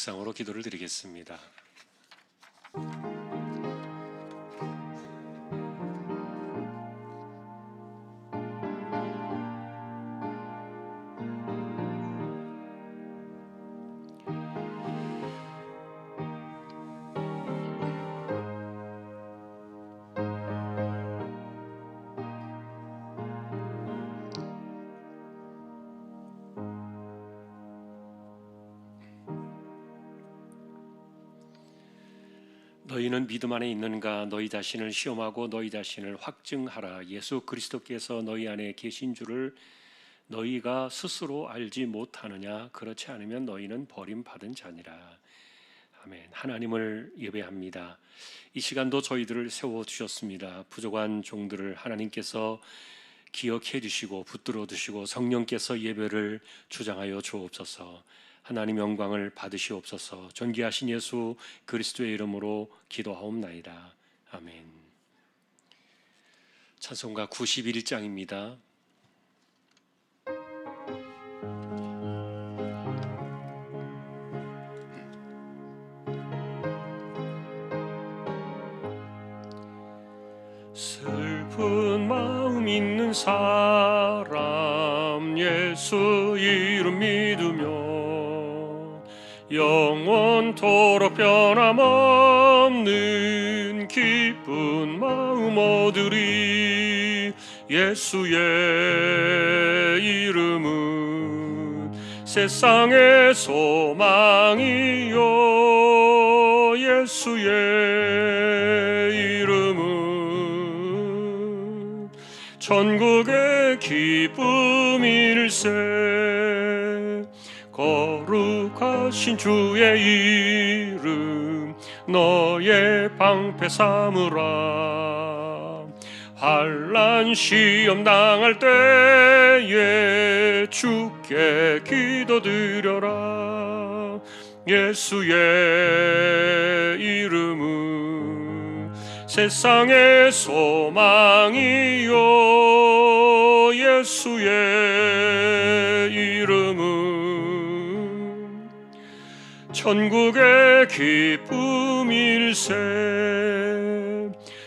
묵상으로 기도를 드리겠습니다. 너희는 믿음 안에 있는가? 너희 자신을 시험하고 너희 자신을 확증하라. 예수 그리스도께서 너희 안에 계신 줄을 너희가 스스로 알지 못하느냐? 그렇지 않으면 너희는 버림받은 자니라. 아멘. 하나님을 예배합니다. 이 시간도 저희들을 세워주셨습니다. 부족한 종들을 하나님께서 기억해 주시고 붙들어 두시고 성령께서 예배를 주장하여 주옵소서. 하나님 영광을 받으시옵소서. 존귀하신 예수 그리스도의 이름으로 기도하옵나이다. 아멘. 찬송가 91장입니다. 슬픈 마음 있는 사람 예수 이름 믿으며 영원토록 변함없는 기쁜 마음 얻으리. 예수의 이름은 세상의 소망이요 예수의 이름은 천국의 기쁨일세. 거룩하신 주의 이름 너의 방패 삼으라. 환난 시험 당할 때에 주께 기도드려라. 예수의 이름은 세상의 소망이요 예수의 이름은 천국의 기쁨일세.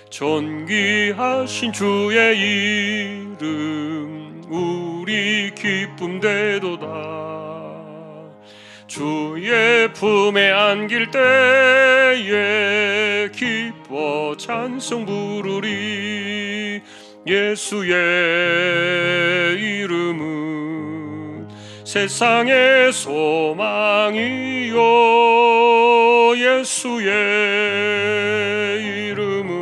존귀하신 주의 이름 우리 기쁨 되도다. 주의 품에 안길 때에 기뻐 찬송 부르리. 예수의 이름은 세상의 소망이요 예수의 이름은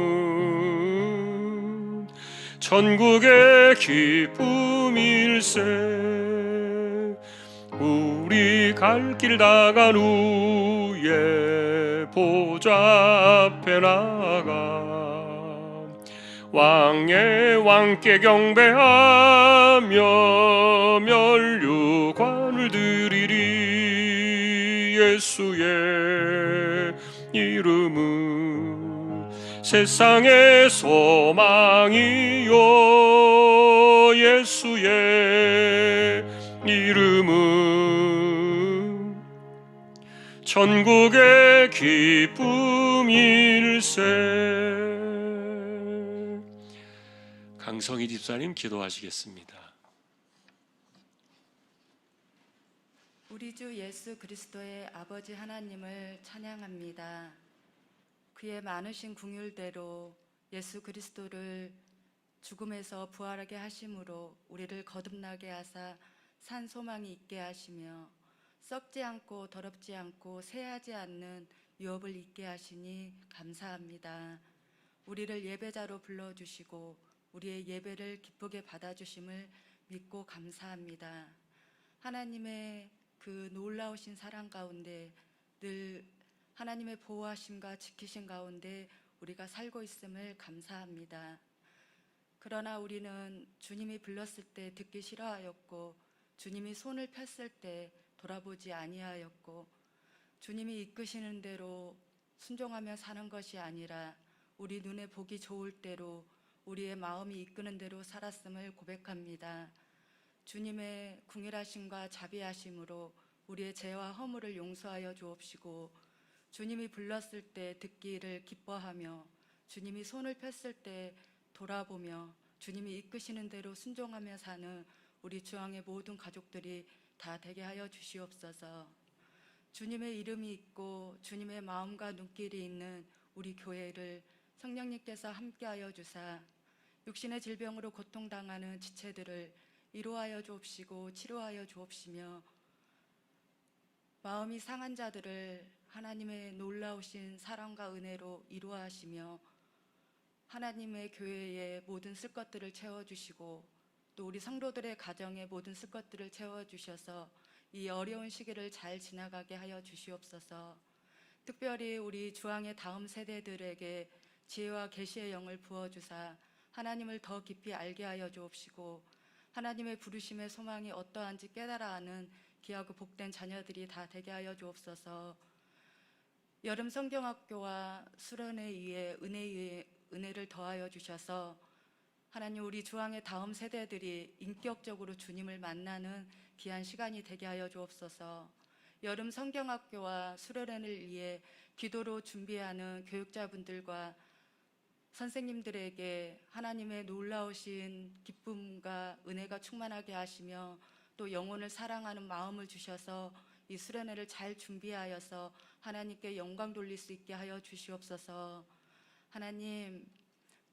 천국의 기쁨일세. 우리 갈 길 다간 후에 보좌 앞에 나가 왕의 왕께 경배하며 면류관을 드리리. 예수의 이름은 세상의 소망이요 예수의 이름은 천국의 기쁨일세. 강성희 집사님 기도하시겠습니다. 우리 주 예수 그리스도의 아버지 하나님을 찬양합니다. 그의 많으신 긍휼대로 예수 그리스도를 죽음에서 부활하게 하심으로 우리를 거듭나게 하사 산 소망이 있게 하시며 썩지 않고 더럽지 않고 쇠하지 않는 유업을 있게 하시니 감사합니다. 우리를 예배자로 불러주시고 우리의 예배를 기쁘게 받아주심을 믿고 감사합니다. 하나님의 그 놀라우신 사랑 가운데 늘 하나님의 보호하심과 지키심 가운데 우리가 살고 있음을 감사합니다. 그러나 우리는 주님이 불렀을 때 듣기 싫어하였고 주님이 손을 폈을 때 돌아보지 아니하였고 주님이 이끄시는 대로 순종하며 사는 것이 아니라 우리 눈에 보기 좋을 대로 우리의 마음이 이끄는 대로 살았음을 고백합니다. 주님의 궁일하심과 자비하심으로 우리의 죄와 허물을 용서하여 주옵시고 주님이 불렀을 때 듣기를 기뻐하며 주님이 손을 폈을 때 돌아보며 주님이 이끄시는 대로 순종하며 사는 우리 주왕의 모든 가족들이 다 되게 하여 주시옵소서. 주님의 이름이 있고 주님의 마음과 눈길이 있는 우리 교회를 성령님께서 함께하여 주사 육신의 질병으로 고통당하는 지체들을 위로하여 주옵시고 치료하여 주옵시며 마음이 상한 자들을 하나님의 놀라우신 사랑과 은혜로 위로하시며 하나님의 교회의 모든 쓸 것들을 채워주시고 또 우리 성도들의 가정의 모든 쓸 것들을 채워주셔서 이 어려운 시기를 잘 지나가게 하여 주시옵소서. 특별히 우리 주왕의 다음 세대들에게 지혜와 계시의 영을 부어주사 하나님을 더 깊이 알게 하여 주옵시고 하나님의 부르심의 소망이 어떠한지 깨달아 아는 귀하고 복된 자녀들이 다 되게 하여 주옵소서. 여름 성경학교와 수련회 위에 은혜를 더하여 주셔서 하나님 우리 주왕의 다음 세대들이 인격적으로 주님을 만나는 귀한 시간이 되게 하여 주옵소서. 여름 성경학교와 수련회를 위해 기도로 준비하는 교육자분들과 선생님들에게 하나님의 놀라우신 기쁨과 은혜가 충만하게 하시며 또 영혼을 사랑하는 마음을 주셔서 이 수련회를 잘 준비하여서 하나님께 영광 돌릴 수 있게 하여 주시옵소서. 하나님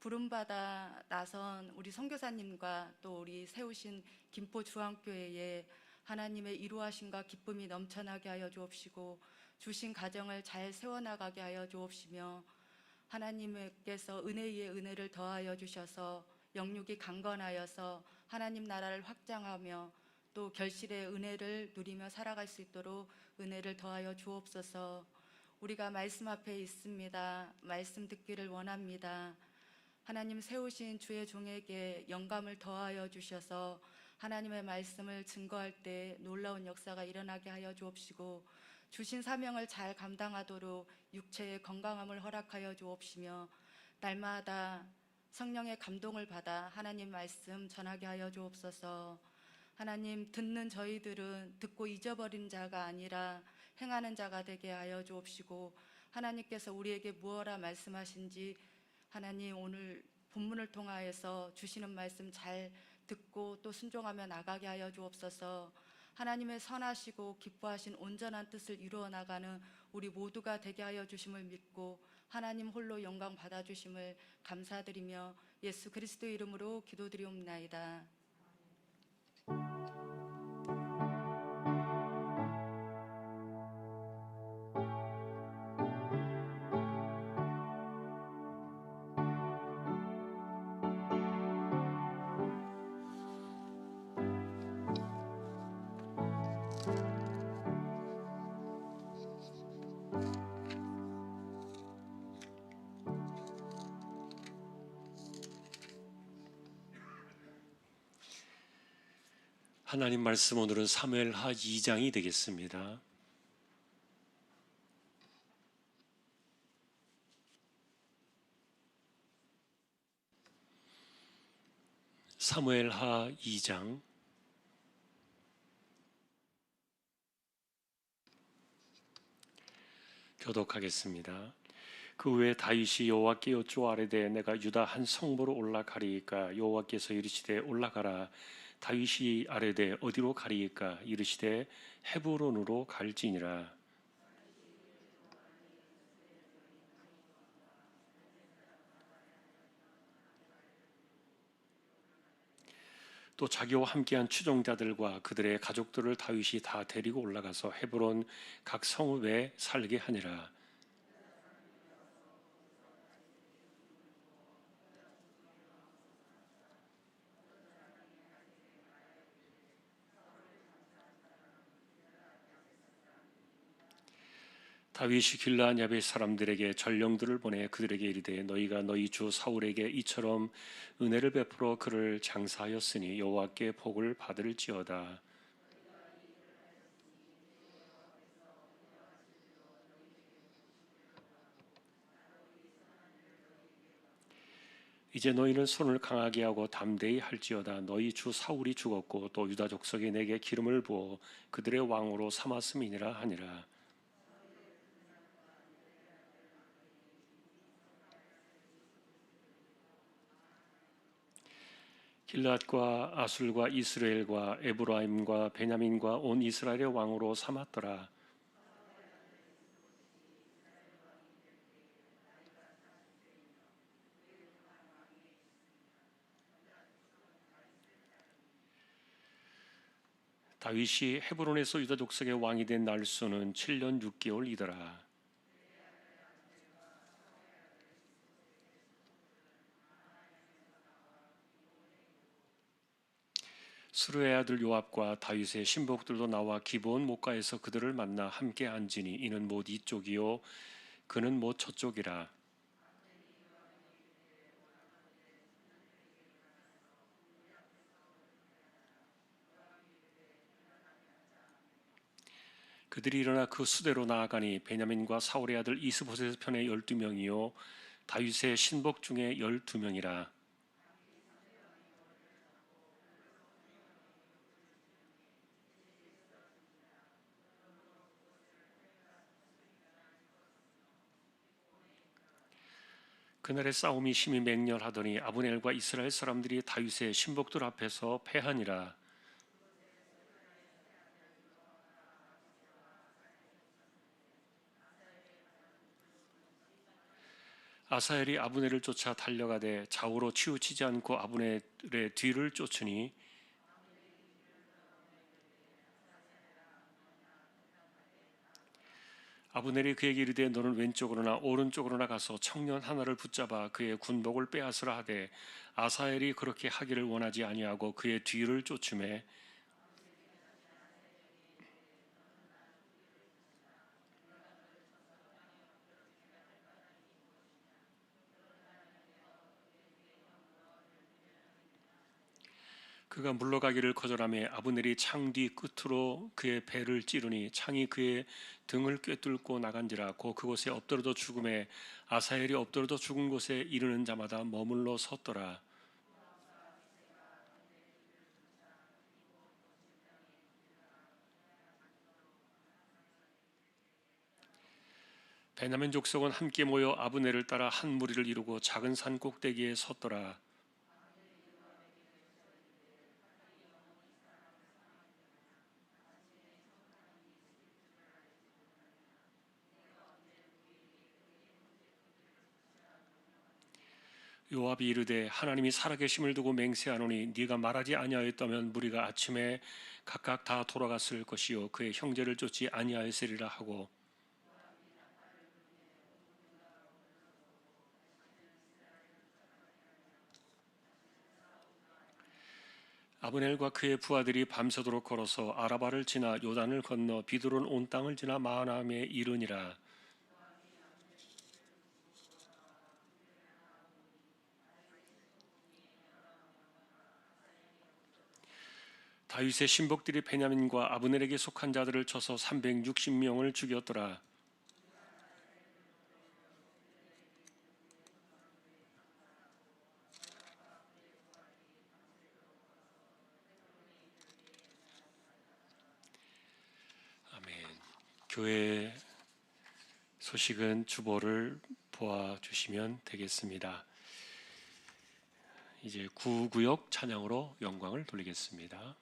부름받아 나선 우리 선교사님과 또 우리 세우신 김포 주왕교회에 하나님의 이루하심과 기쁨이 넘쳐나게 하여 주옵시고 주신 가정을 잘 세워나가게 하여 주옵시며 하나님께서 은혜 위에 은혜를 더하여 주셔서 영육이 강건하여서 하나님 나라를 확장하며 또 결실의 은혜를 누리며 살아갈 수 있도록 은혜를 더하여 주옵소서. 우리가 말씀 앞에 있습니다. 말씀 듣기를 원합니다. 하나님 세우신 주의 종에게 영감을 더하여 주셔서 하나님의 말씀을 증거할 때 놀라운 역사가 일어나게 하여 주옵시고 주신 사명을 잘 감당하도록 육체의 건강함을 허락하여 주옵시며 날마다 성령의 감동을 받아 하나님 말씀 전하게 하여 주옵소서. 하나님 듣는 저희들은 듣고 잊어버린 자가 아니라 행하는 자가 되게 하여 주옵시고 하나님께서 우리에게 무엇라 말씀하신지 하나님 오늘 본문을 통하여서 주시는 말씀 잘 듣고 또 순종하며 나가게 하여 주옵소서. 하나님의 선하시고 기뻐하신 온전한 뜻을 이루어 나가는 우리 모두가 되게 하여 주심을 믿고 하나님 홀로 영광 받아주심을 감사드리며 예수 그리스도 이름으로 기도드리옵나이다. 하나님 말씀 오늘은 사무엘하 2장이 되겠습니다. 사무엘하 2장 교독하겠습니다. 그 후에 다윗이 여호와께 여쭈어 아뢰되 내가 유다 한 성부로 올라가리이까 여호와께서 이르시되 올라가라. 다윗이 아뢰되 어디로 가리이까 이르시되 헤브론으로 갈지니라. 또 자기와 함께한 추종자들과 그들의 가족들을 다윗이 다 데리고 올라가서 헤브론 각 성읍에 살게 하니라. 다윗이 길르앗 야벳 사람들에게 전령들을 보내 그들에게 이르되 너희가 너희 주 사울에게 이처럼 은혜를 베풀어 그를 장사하였으니 여호와께 복을 받을지어다. 이제 너희는 손을 강하게 하고 담대히 할지어다. 너희 주 사울이 죽었고 또 유다 족속에 내게 기름을 부어 그들의 왕으로 삼았음이니라 하니라. 길앗과 아술과 이스라엘과 에브라임과 베냐민과 온 이스라엘의 왕으로 삼았더라. 다윗이 헤브론에서 유다 족속의 왕이 된 날수는 7년 6개월이더라. 스루의 아들 요압과 다윗의 신복들도 나와 기브온 목가에서 그들을 만나 함께 앉으니 이는 못 이쪽이요 그는 못 저쪽이라. 그들이 일어나 그 수대로 나아가니 베냐민과 사울의 아들 이스보셋 편의 12명이요 다윗의 신복 중에 12명이라. 그날의 싸움이 심히 맹렬하더니 아브넬과 이스라엘 사람들이 다윗의 신복들 앞에서 패하니라. 아사엘이 아브넬을 쫓아 달려가되 좌우로 치우치지 않고 아브넬의 뒤를 쫓으니 아브넬이 그에게 이르되 너는 왼쪽으로나 오른쪽으로나 가서 청년 하나를 붙잡아 그의 군복을 빼앗으라 하되 아사엘이 그렇게 하기를 원하지 아니하고 그의 뒤를 쫓음에 그가 물러가기를 거절하며 아브넬이 창 뒤 끝으로 그의 배를 찌르니 창이 그의 등을 꿰뚫고 나간지라. 고 그곳에 엎드려도 죽음에 아사엘이 엎드려도 죽은 곳에 이르는 자마다 머물러 섰더라. 베냐민 족속은 함께 모여 아브넬을 따라 한 무리를 이루고 작은 산 꼭대기에 섰더라. 요압이 이르되 하나님이 살아계심을 두고 맹세하노니 네가 말하지 아니하였다면 무리가 아침에 각각 다 돌아갔을 것이요 그의 형제를 쫓지 아니하였으리라 하고 아브넬과 그의 부하들이 밤새도록 걸어서 아라바를 지나 요단을 건너 비두론 온 땅을 지나 마하나임에 이르니라. 다윗의 신복들이 베냐민과 아브넬에게 속한 자들을 쳐서 360명을 죽였더라. 아멘. 교회 소식은 주보를 보아주시면 되겠습니다. 이제 구구역 찬양으로 영광을 돌리겠습니다.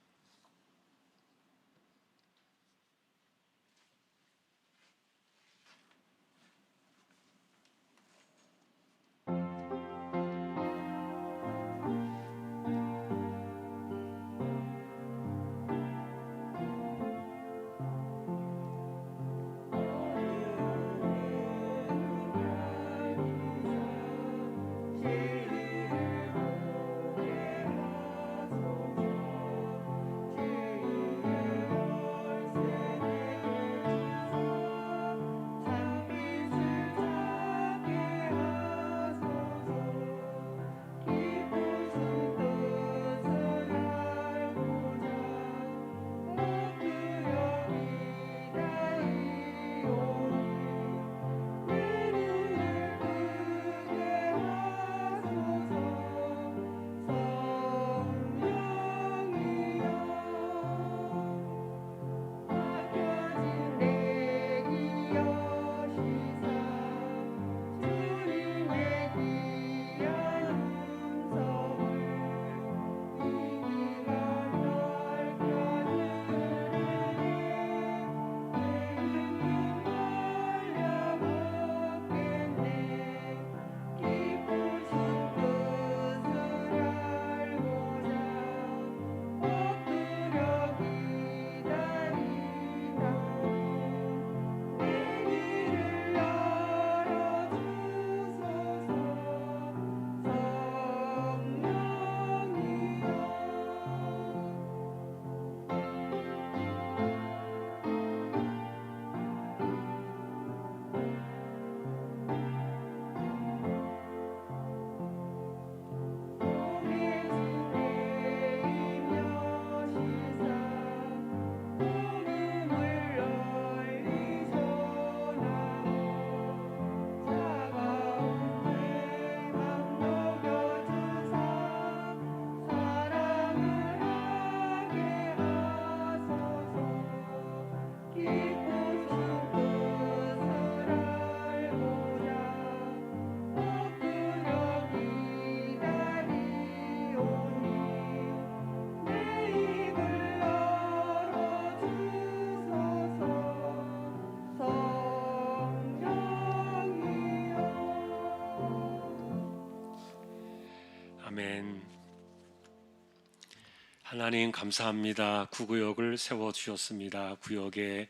하나님 감사합니다. 구구역을 세워주셨습니다. 구역의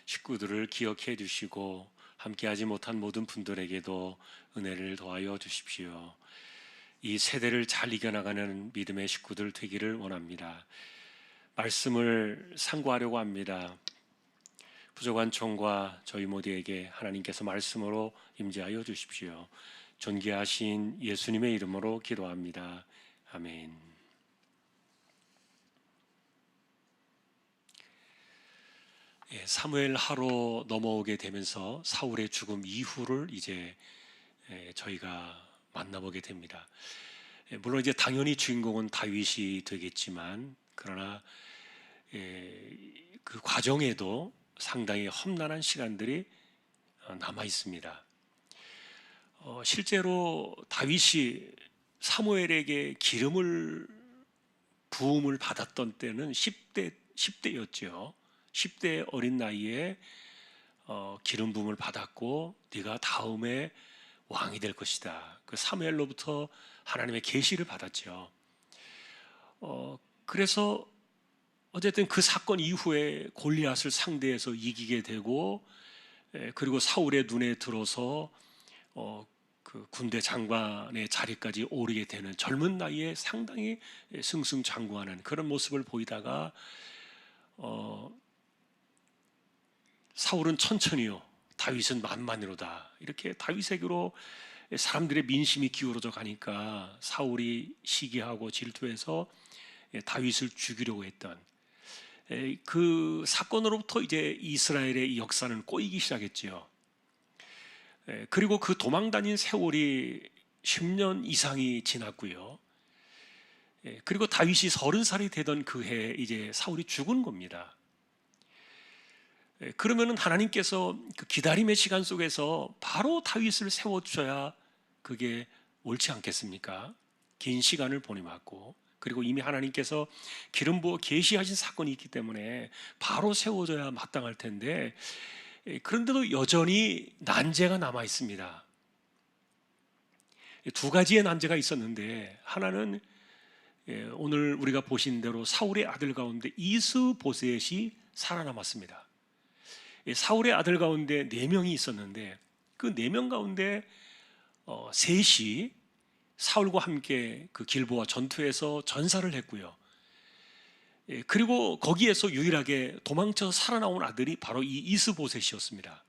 식구들을 기억해 주시고 함께하지 못한 모든 분들에게도 은혜를 더하여 주십시오. 이 세대를 잘 이겨나가는 믿음의 식구들 되기를 원합니다. 말씀을 상고하려고 합니다. 부족한 총과 저희 모두에게 하나님께서 말씀으로 임재하여 주십시오. 존귀하신 예수님의 이름으로 기도합니다. 아멘. 사무엘 하로 넘어오게 되면서 사울의 죽음 이후를 이제 저희가 만나보게 됩니다. 물론 이제 당연히 주인공은 다윗이 되겠지만 그러나 그 과정에도 상당히 험난한 시간들이 남아 있습니다. 실제로 다윗이 사무엘에게 부음을 받았던 때는 10대였죠. 10대 어린 나이에 기름 부음을 받았고 네가 다음에 왕이 될 것이다. 그 사무엘로부터 하나님의 계시를 받았죠. 그래서 어쨌든 그 사건 이후에 골리앗을 상대해서 이기게 되고 그리고 사울의 눈에 들어서 그 군대 장관의 자리까지 오르게 되는 젊은 나이에 상당히 승승장구하는 그런 모습을 보이다가 사울은 천천히요, 다윗은 만만히로다. 이렇게 다윗에게로 사람들의 민심이 기울어져 가니까 사울이 시기하고 질투해서 다윗을 죽이려고 했던 그 사건으로부터 이제 이스라엘의 역사는 꼬이기 시작했지요. 그리고 그 도망 다닌 세월이 10년 이상이 지났고요. 그리고 다윗이 30살이 되던 그 해에 이제 사울이 죽은 겁니다. 그러면은 하나님께서 그 기다림의 시간 속에서 바로 다윗을 세워주셔야 그게 옳지 않겠습니까? 긴 시간을 보내왔고 그리고 이미 하나님께서 기름 부어 계시하신 사건이 있기 때문에 바로 세워져야 마땅할 텐데 그런데도 여전히 난제가 남아 있습니다. 두 가지의 난제가 있었는데 하나는 오늘 우리가 보신 대로 사울의 아들 가운데 이스보셋이 살아남았습니다. 사울의 아들 가운데 4명이 있었는데 그 4명 가운데 셋이 사울과 함께 그 길보아 전투에서 전사를 했고요. 그리고 거기에서 유일하게 도망쳐서 살아나온 아들이 바로 이 이스보셋이었습니다.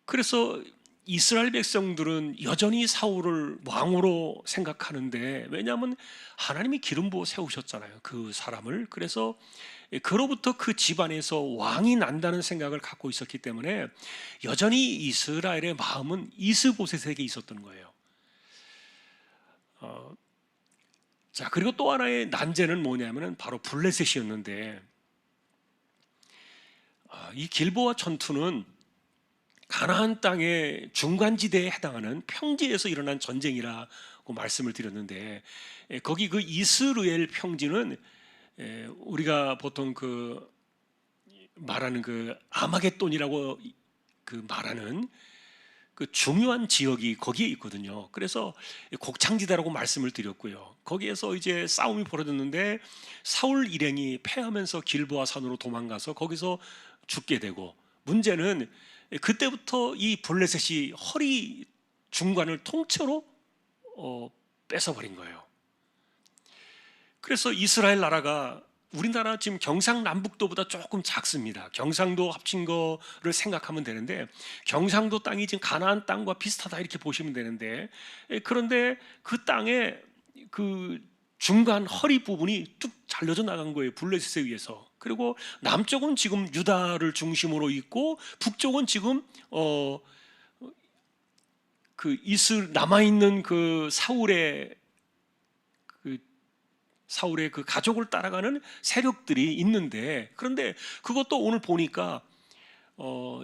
그래서 이스라엘 백성들은 여전히 사울을 왕으로 생각하는데 왜냐하면 하나님이 기름 부어 세우셨잖아요, 그 사람을. 그래서 그로부터 그 집안에서 왕이 난다는 생각을 갖고 있었기 때문에 여전히 이스라엘의 마음은 이스보셋에게 있었던 거예요. 자, 그리고 또 하나의 난제는 뭐냐면은 바로 블레셋이었는데 이 길보아 전투는 가나안 땅의 중간지대에 해당하는 평지에서 일어난 전쟁이라고 말씀을 드렸는데 거기 그 이스르엘 평지는 우리가 보통 그 말하는 그 아마겟돈이라고 그 말하는 그 중요한 지역이 거기에 있거든요. 그래서 곡창지대라고 말씀을 드렸고요. 거기에서 이제 싸움이 벌어졌는데 사울 일행이 패하면서 길보아 산으로 도망가서 거기서 죽게 되고 문제는 그때부터 이 블레셋이 허리 중간을 통째로 뺏어버린 거예요. 그래서 이스라엘 나라가 우리나라 지금 경상남북도보다 조금 작습니다. 경상도 합친 거를 생각하면 되는데 경상도 땅이 지금 가나안 땅과 비슷하다 이렇게 보시면 되는데 그런데 그 땅에 그 중간 허리 부분이 뚝 잘려져 나간 거예요, 블레셋에 의해서. 그리고 남쪽은 지금 유다를 중심으로 있고 북쪽은 지금 그 남아 있는 그 사울의 그 가족을 따라가는 세력들이 있는데 그런데 그것도 오늘 보니까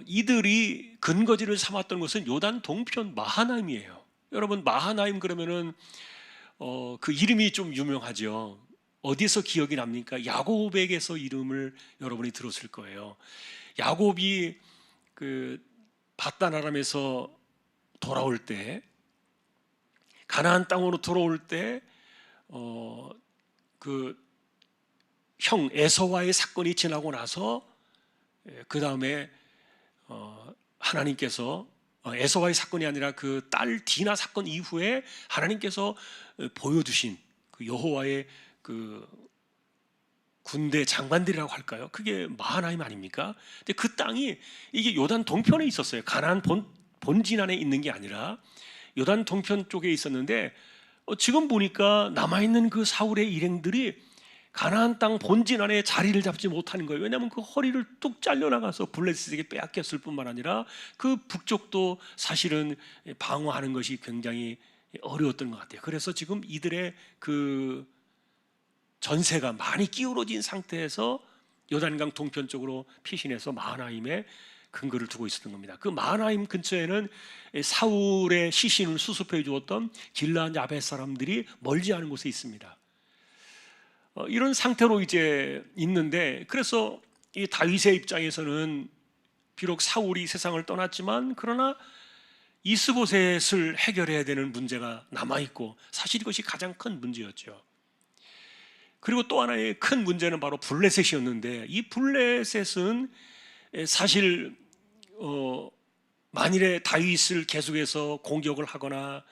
이들이 근거지를 삼았던 것은 요단 동편 마하나임이에요. 여러분 마하나임 그러면은 그 이름이 좀 유명하죠. 어디서 기억이 납니까? 야곱에게서 이름을 여러분이 들었을 거예요. 야곱이 그 밧단 아람에서 돌아올 때 가나안 땅으로 들어올 때 그 형 에서와의 사건이 지나고 나서 그 다음에 하나님께서 에서와의 사건이 아니라 그 딸 디나 사건 이후에 하나님께서 보여주신 그 여호와의 그 군대 장관들이라고 할까요? 그게 마하나임 아닙니까? 근데 그 땅이 이게 요단 동편에 있었어요. 가나안 본진 안에 있는 게 아니라 요단 동편 쪽에 있었는데 지금 보니까 남아있는 그 사울의 일행들이 가나안 땅 본진 안에 자리를 잡지 못하는 거예요. 왜냐하면 그 허리를 뚝 잘려나가서 블레셋에게 빼앗겼을 뿐만 아니라 그 북쪽도 사실은 방어하는 것이 굉장히 어려웠던 것 같아요. 그래서 지금 이들의 그 전세가 많이 기울어진 상태에서 요단강 동편 쪽으로 피신해서 마하나임에 근거를 두고 있었던 겁니다. 그 마하나임 근처에는 사울의 시신을 수습해 주었던 길르앗 야벳 사람들이 멀지 않은 곳에 있습니다. 이런 상태로 이제 있는데, 그래서 이 다윗의 입장에서는 비록 사울이 세상을 떠났지만 그러나 이스보셋을 해결해야 되는 문제가 남아있고, 사실 이것이 가장 큰 문제였죠. 그리고 또 하나의 큰 문제는 바로 블레셋이었는데, 이 블레셋은 사실 만일에 다윗을 계속해서 공격을 하거나,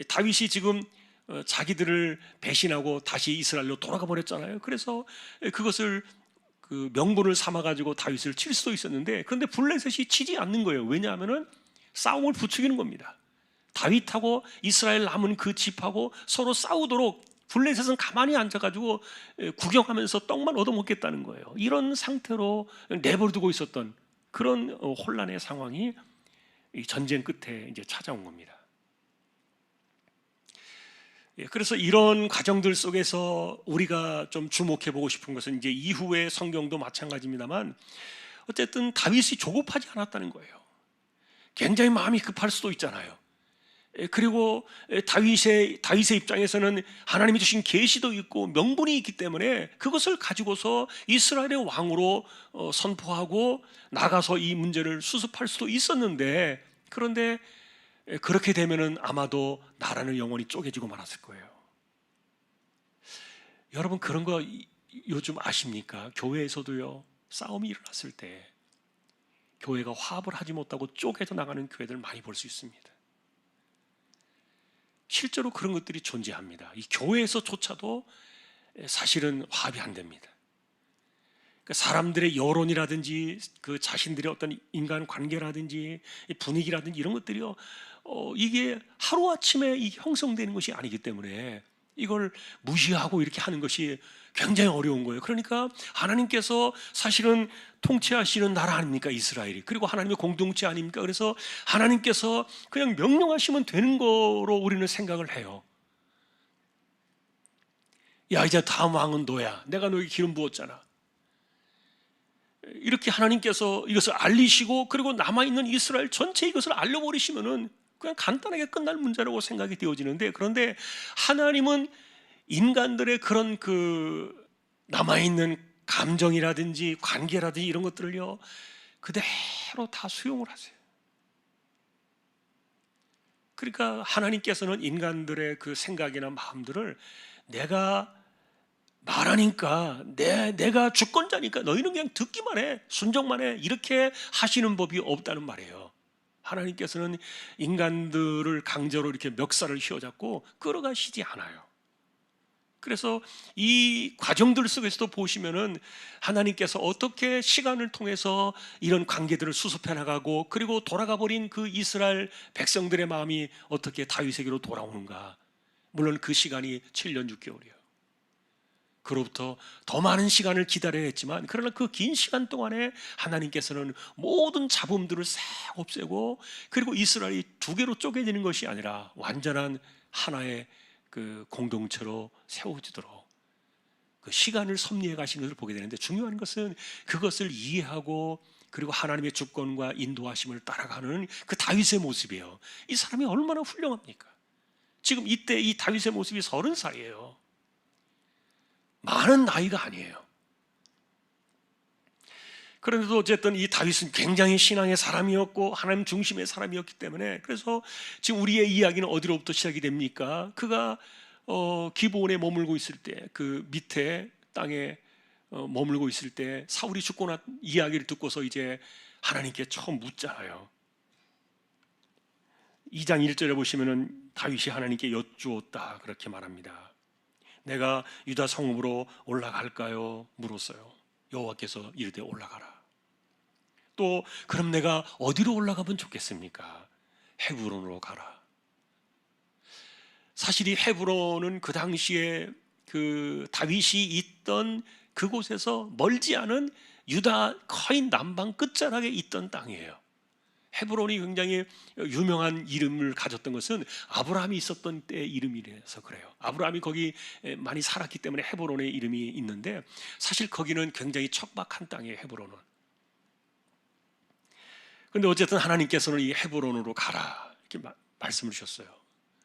다윗이 지금 자기들을 배신하고 다시 이스라엘로 돌아가 버렸잖아요. 그래서 그것을 그 명분을 삼아 가지고 다윗을 칠 수도 있었는데, 그런데 블레셋이 치지 않는 거예요. 왜냐하면은 싸움을 부추기는 겁니다. 다윗하고 이스라엘 남은 그 집하고 서로 싸우도록 블레셋은 가만히 앉아가지고 구경하면서 떡만 얻어먹겠다는 거예요. 이런 상태로 내버려두고 있었던 그런 혼란의 상황이 이 전쟁 끝에 이제 찾아온 겁니다. 그래서 이런 과정들 속에서 우리가 좀 주목해 보고 싶은 것은, 이제 이후의 성경도 마찬가지입니다만, 어쨌든 다윗이 조급하지 않았다는 거예요. 굉장히 마음이 급할 수도 있잖아요. 그리고 다윗의 입장에서는 하나님이 주신 계시도 있고 명분이 있기 때문에 그것을 가지고서 이스라엘의 왕으로 선포하고 나가서 이 문제를 수습할 수도 있었는데, 그런데 그렇게 되면은 아마도 나라는 영원히 쪼개지고 말았을 거예요. 여러분, 그런 거 요즘 아십니까? 교회에서도요, 싸움이 일어났을 때 교회가 화합을 하지 못하고 쪼개져 나가는 교회들 많이 볼 수 있습니다. 실제로 그런 것들이 존재합니다. 이 교회에서조차도 사실은 화합이 안 됩니다. 사람들의 여론이라든지 그 자신들의 어떤 인간 관계라든지 분위기라든지 이런 것들이요, 이게 하루아침에 형성되는 것이 아니기 때문에 이걸 무시하고 이렇게 하는 것이 굉장히 어려운 거예요. 그러니까 하나님께서 사실은 통치하시는 나라 아닙니까, 이스라엘이. 그리고 하나님의 공동체 아닙니까? 그래서 하나님께서 그냥 명령하시면 되는 거로 우리는 생각을 해요. 야, 이제 다음 왕은 너야. 내가 너에게 기름 부었잖아. 이렇게 하나님께서 이것을 알리시고, 그리고 남아있는 이스라엘 전체 이것을 알려버리시면은 그냥 간단하게 끝날 문제라고 생각이 되어지는데, 그런데 하나님은 인간들의 그런 그 남아있는 감정이라든지 관계라든지 이런 것들을요, 그대로 다 수용을 하세요. 그러니까 하나님께서는 인간들의 그 생각이나 마음들을 내가 말하니까, 내가 주권자니까 너희는 그냥 듣기만 해, 순종만 해, 이렇게 하시는 법이 없다는 말이에요. 하나님께서는 인간들을 강제로 이렇게 멱살을 휘어잡고 끌어가시지 않아요. 그래서 이 과정들 속에서도 보시면은 하나님께서 어떻게 시간을 통해서 이런 관계들을 수습해 나가고, 그리고 돌아가 버린 그 이스라엘 백성들의 마음이 어떻게 다윗에게로 돌아오는가. 물론 그 시간이 7년 6개월이에요. 그로부터 더 많은 시간을 기다려야 했지만, 그러나 그 긴 시간 동안에 하나님께서는 모든 잡음들을 싹 없애고, 그리고 이스라엘이 두 개로 쪼개지는 것이 아니라 완전한 하나의 그 공동체로 세워지도록 그 시간을 섭리해 가시는 것을 보게 되는데, 중요한 것은 그것을 이해하고 그리고 하나님의 주권과 인도하심을 따라가는 그 다윗의 모습이에요. 이 사람이 얼마나 훌륭합니까? 지금 이때 이 다윗의 모습이 30살이에요. 많은 나이가 아니에요. 그런데도 어쨌든 이 다윗은 굉장히 신앙의 사람이었고 하나님 중심의 사람이었기 때문에, 그래서 지금 우리의 이야기는 어디로부터 시작이 됩니까? 그가 기브온에 머물고 있을 때, 그 밑에 땅에 머물고 있을 때 사울이 죽고 난 이야기를 듣고서 이제 하나님께 처음 묻잖아요. 2장 1절에 보시면은 다윗이 하나님께 여쭈었다 그렇게 말합니다. 내가 유다 성읍으로 올라갈까요? 물었어요. 여호와께서 이르되 올라가라. 또 그럼 내가 어디로 올라가면 좋겠습니까? 헤브론으로 가라. 사실 이 헤브론은 그 당시에 그 다윗이 있던 그곳에서 멀지 않은 유다 거의 남방 끝자락에 있던 땅이에요. 헤브론이 굉장히 유명한 이름을 가졌던 것은 아브라함이 있었던 때 이름이라서 그래요. 아브라함이 거기 많이 살았기 때문에 헤브론의 이름이 있는데, 사실 거기는 굉장히 척박한 땅이에요, 헤브론은. 그런데 어쨌든 하나님께서는 이 헤브론으로 가라 이렇게 말씀을 주셨어요.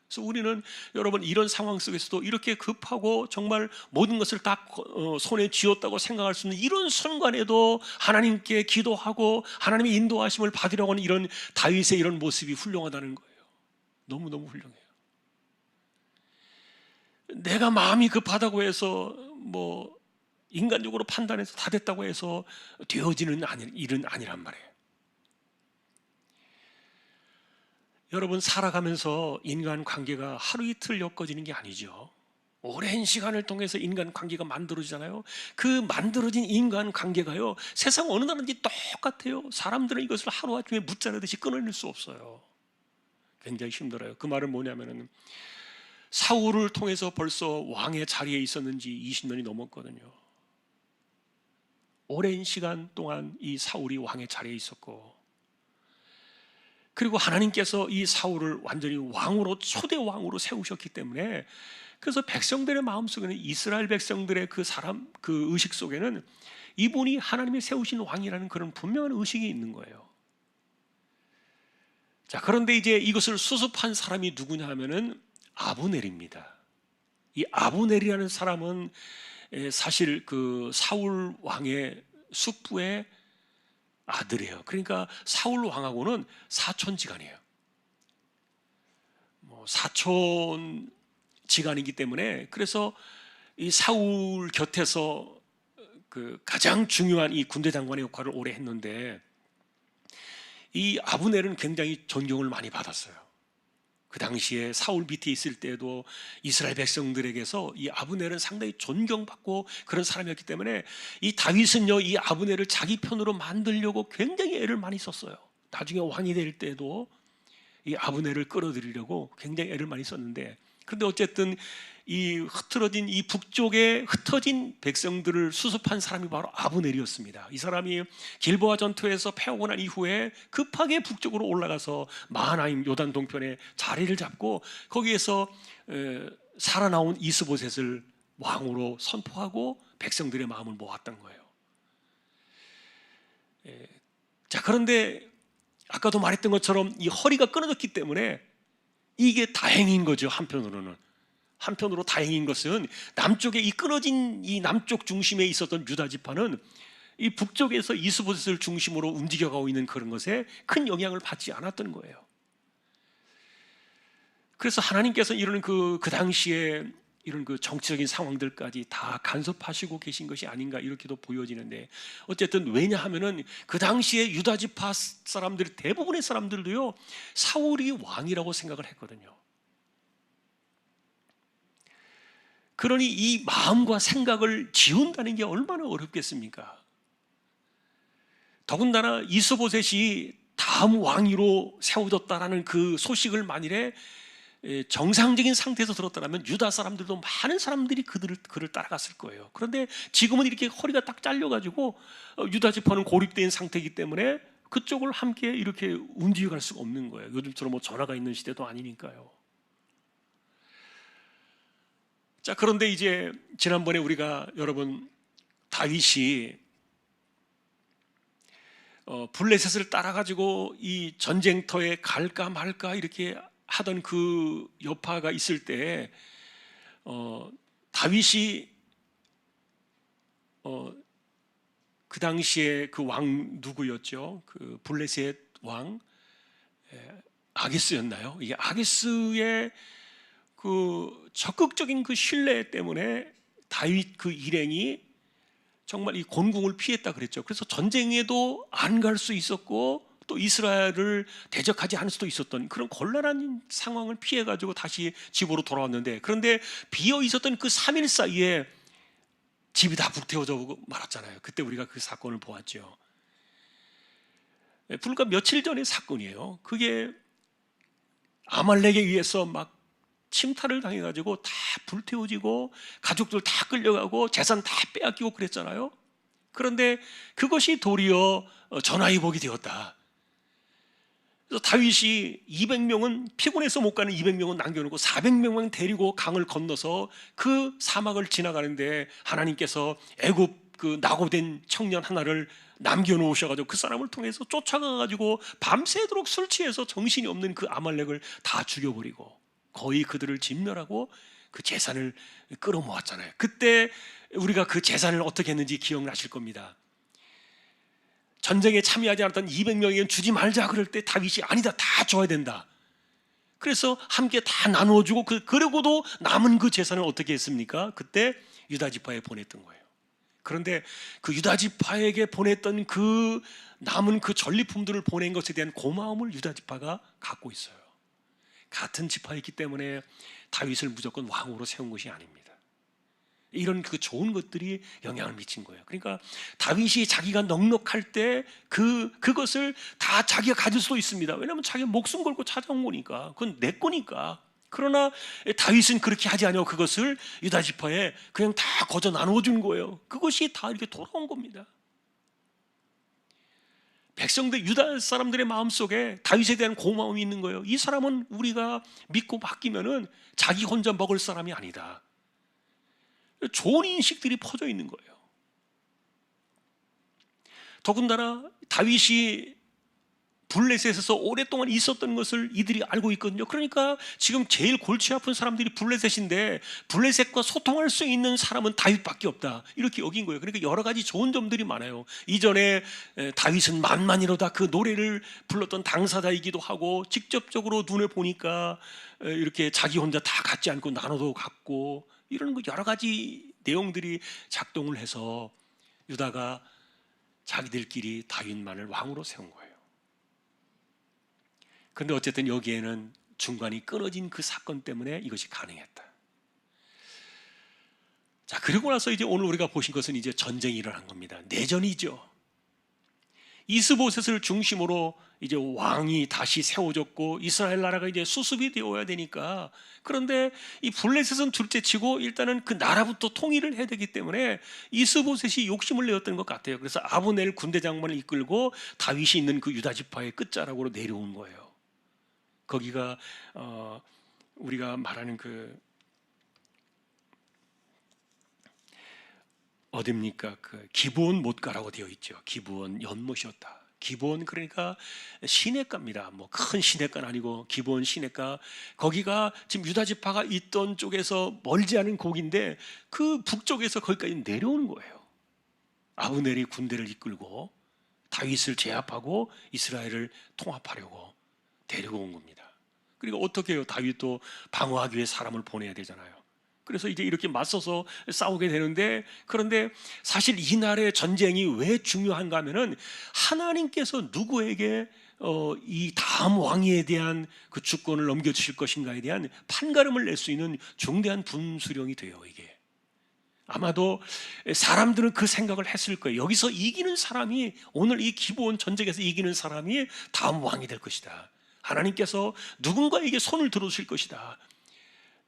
그래서 우리는 여러분 이런 상황 속에서도 이렇게 급하고 정말 모든 것을 다 손에 쥐었다고 생각할 수 있는 이런 순간에도 하나님께 기도하고 하나님의 인도하심을 받으려고 하는 이런 다윗의 이런 모습이 훌륭하다는 거예요. 너무너무 훌륭해요. 내가 마음이 급하다고 해서 뭐 인간적으로 판단해서 다 됐다고 해서 되어지는 일은 아니란 말이에요. 여러분 살아가면서 인간관계가 하루 이틀 엮어지는 게 아니죠. 오랜 시간을 통해서 인간관계가 만들어지잖아요. 그 만들어진 인간관계가요, 세상 어느 나라인지 똑같아요. 사람들은 이것을 하루아침에 무자르듯이 끊어낼 수 없어요. 굉장히 힘들어요. 그 말은 뭐냐면은 사울을 통해서 벌써 왕의 자리에 있었는지 20년이 넘었거든요. 오랜 시간 동안 이 사울이 왕의 자리에 있었고, 그리고 하나님께서 이 사울을 완전히 왕으로, 초대 왕으로 세우셨기 때문에, 그래서 백성들의 마음속에는, 이스라엘 백성들의 그 의식 속에는 이분이 하나님이 세우신 왕이라는 그런 분명한 의식이 있는 거예요. 자, 그런데 이제 이것을 수습한 사람이 누구냐 하면은 아브넬입니다. 이 아브넬이라는 사람은 사실 그 사울 왕의 숙부의 아들이에요. 그러니까 사울 왕하고는 사촌지간이에요. 사촌지간이기 때문에, 그래서 이 사울 곁에서 그 가장 중요한 이 군대 장관의 역할을 오래 했는데, 이 아브넬은 굉장히 존경을 많이 받았어요. 그 당시에 사울 밑에 있을 때도 이스라엘 백성들에게서 이 아브넬은 상당히 존경받고 그런 사람이었기 때문에, 이 다윗은요, 이 아브넬을 자기 편으로 만들려고 굉장히 애를 많이 썼어요. 나중에 왕이 될 때도 이 아브넬을 끌어들이려고 굉장히 애를 많이 썼는데, 그런데 어쨌든 이 흐트러진, 이 북쪽에 흩어진 백성들을 수습한 사람이 바로 아브넬이었습니다. 이 사람이 길보아 전투에서 패하고 난 이후에 급하게 북쪽으로 올라가서 마하나임 요단 동편에 자리를 잡고 거기에서 살아나온 이스보셋을 왕으로 선포하고 백성들의 마음을 모았던 거예요. 자, 그런데 아까도 말했던 것처럼 이 허리가 끊어졌기 때문에 이게 다행인 거죠. 한편으로 다행인 것은, 남쪽에 이 끊어진 이 남쪽 중심에 있었던 유다 지파는 이 북쪽에서 이스보셋을 중심으로 움직여가고 있는 그런 것에 큰 영향을 받지 않았던 거예요. 그래서 하나님께서 이런 그 당시에 이런 그 정치적인 상황들까지 다 간섭하시고 계신 것이 아닌가 이렇게도 보여지는데, 어쨌든 왜냐하면은 그 당시에 유다 지파 사람들, 대부분의 사람들도요, 사울이 왕이라고 생각을 했거든요. 그러니 이 마음과 생각을 지운다는 게 얼마나 어렵겠습니까? 더군다나 이스보셋이 다음 왕위로 세워졌다라는 그 소식을 만일에 정상적인 상태에서 들었다면 유다 사람들도, 많은 사람들이 그를 따라갔을 거예요. 그런데 지금은 이렇게 허리가 딱 잘려가지고 유다 지파는 고립된 상태이기 때문에 그쪽을 함께 이렇게 움직여갈 수가 없는 거예요. 요즘처럼 뭐 전화가 있는 시대도 아니니까요. 자, 그런데 이제 지난번에 우리가, 여러분, 다윗이 블레셋을 따라가지고 이 전쟁터에 갈까 말까 이렇게 하던 그 여파가 있을 때, 다윗이 그 당시에 그 왕 누구였죠? 그 블레셋 왕 아기스였나요? 이게 아기스의 그 적극적인 그 신뢰 때문에 다윗 그 일행이 정말 이 곤궁을 피했다 그랬죠. 그래서 전쟁에도 안 갈 수 있었고 또 이스라엘을 대적하지 않을 수도 있었던 그런 곤란한 상황을 피해 가지고 다시 집으로 돌아왔는데, 그런데 비어 있었던 그 3일 사이에 집이 다 불태워져 말았잖아요. 그때 우리가 그 사건을 보았죠. 불과 며칠 전의 사건이에요. 그게 아말렉에 의해서 막 침탈을 당해가지고 다 불태워지고 가족들 다 끌려가고 재산 다 빼앗기고 그랬잖아요. 그런데 그것이 도리어 전화위복이 되었다. 그래서 다윗이 200명은 피곤해서 못 가는 200명은 남겨놓고 400명만 데리고 강을 건너서 그 사막을 지나가는데 하나님께서 애굽 그 낙오된 청년 하나를 남겨놓으셔가지고 그 사람을 통해서 쫓아가가지고 밤새도록 술 취해서 정신이 없는 그 아말렉을 다 죽여버리고 거의 그들을 진멸하고 그 재산을 끌어모았잖아요. 그때 우리가 그 재산을 어떻게 했는지 기억나실 겁니다. 전쟁에 참여하지 않았던 200명에게는 주지 말자 그럴 때 다윗이 아니다, 다 줘야 된다. 그래서 함께 다 나누어주고 그러고도 남은 그 재산을 어떻게 했습니까? 그때 유다지파에 보냈던 거예요. 그런데 그 유다지파에게 보냈던 그 남은 그 전리품들을 보낸 것에 대한 고마움을 유다지파가 갖고 있어요. 같은 지파이기 때문에 다윗을 무조건 왕으로 세운 것이 아닙니다. 이런 그 좋은 것들이 영향을 미친 거예요. 그러니까 다윗이 자기가 넉넉할 때 그것을 다 자기가 가질 수도 있습니다. 왜냐하면 자기가 목숨 걸고 찾아온 거니까. 그건 내 거니까. 그러나 다윗은 그렇게 하지 않고 그것을 유다 지파에 그냥 다 거저 나눠준 거예요. 그것이 다 이렇게 돌아온 겁니다. 백성들, 유다 사람들의 마음속에 다윗에 대한 고마움이 있는 거예요. 이 사람은 우리가 믿고 맡기면은 자기 혼자 먹을 사람이 아니다. 좋은 인식들이 퍼져 있는 거예요. 더군다나 다윗이 블레셋에서 오랫동안 있었던 것을 이들이 알고 있거든요. 그러니까 지금 제일 골치 아픈 사람들이 블레셋인데 블레셋과 소통할 수 있는 사람은 다윗밖에 없다, 이렇게 여긴 거예요. 그러니까 여러 가지 좋은 점들이 많아요. 이전에 다윗은 만만이로다 그 노래를 불렀던 당사자이기도 하고, 직접적으로 눈에 보니까 이렇게 자기 혼자 다 갖지 않고 나눠도 갖고, 이런 거 여러 가지 내용들이 작동을 해서 유다가 자기들끼리 다윗만을 왕으로 세운 거예요. 그런데 어쨌든 여기에는 중간이 끊어진 그 사건 때문에 이것이 가능했다. 자, 그리고 나서 이제 오늘 우리가 보신 것은 이제 전쟁이 일어난 겁니다. 내전이죠. 이스보셋을 중심으로 이제 왕이 다시 세워졌고 이스라엘 나라가 이제 수습이 되어야 되니까, 그런데 이 블레셋은 둘째치고 일단은 그 나라부터 통일을 해야 되기 때문에 이스보셋이 욕심을 내었던 것 같아요. 그래서 아브넬 군대 장관을 이끌고 다윗이 있는 그 유다 지파의 끝자락으로 내려온 거예요. 거기가 우리가 말하는 그 어딥니까? 그 기브온 못가라고 되어 있죠. 기브온 연못이었다. 기브온 그러니까 시냇가입니다. 뭐 큰 시냇가는 아니고 기브온 시냇가. 거기가 지금 유다 지파가 있던 쪽에서 멀지 않은 곳인데 그 북쪽에서 거기까지 내려오는 거예요. 아브넬이 군대를 이끌고 다윗을 제압하고 이스라엘을 통합하려고 데리고 온 겁니다. 그리고 어떻게 해요? 다윗도 방어하기 위해 사람을 보내야 되잖아요. 그래서 이제 이렇게 맞서서 싸우게 되는데, 그런데 사실 이날의 전쟁이 왜 중요한가 하면은 하나님께서 누구에게 이 다음 왕위에 대한 그 주권을 넘겨주실 것인가에 대한 판가름을 낼 수 있는 중대한 분수령이 돼요. 이게 아마도 사람들은 그 생각을 했을 거예요. 여기서 이기는 사람이, 오늘 이 기브온 전쟁에서 이기는 사람이 다음 왕이 될 것이다. 하나님께서 누군가에게 손을 들어주실 것이다.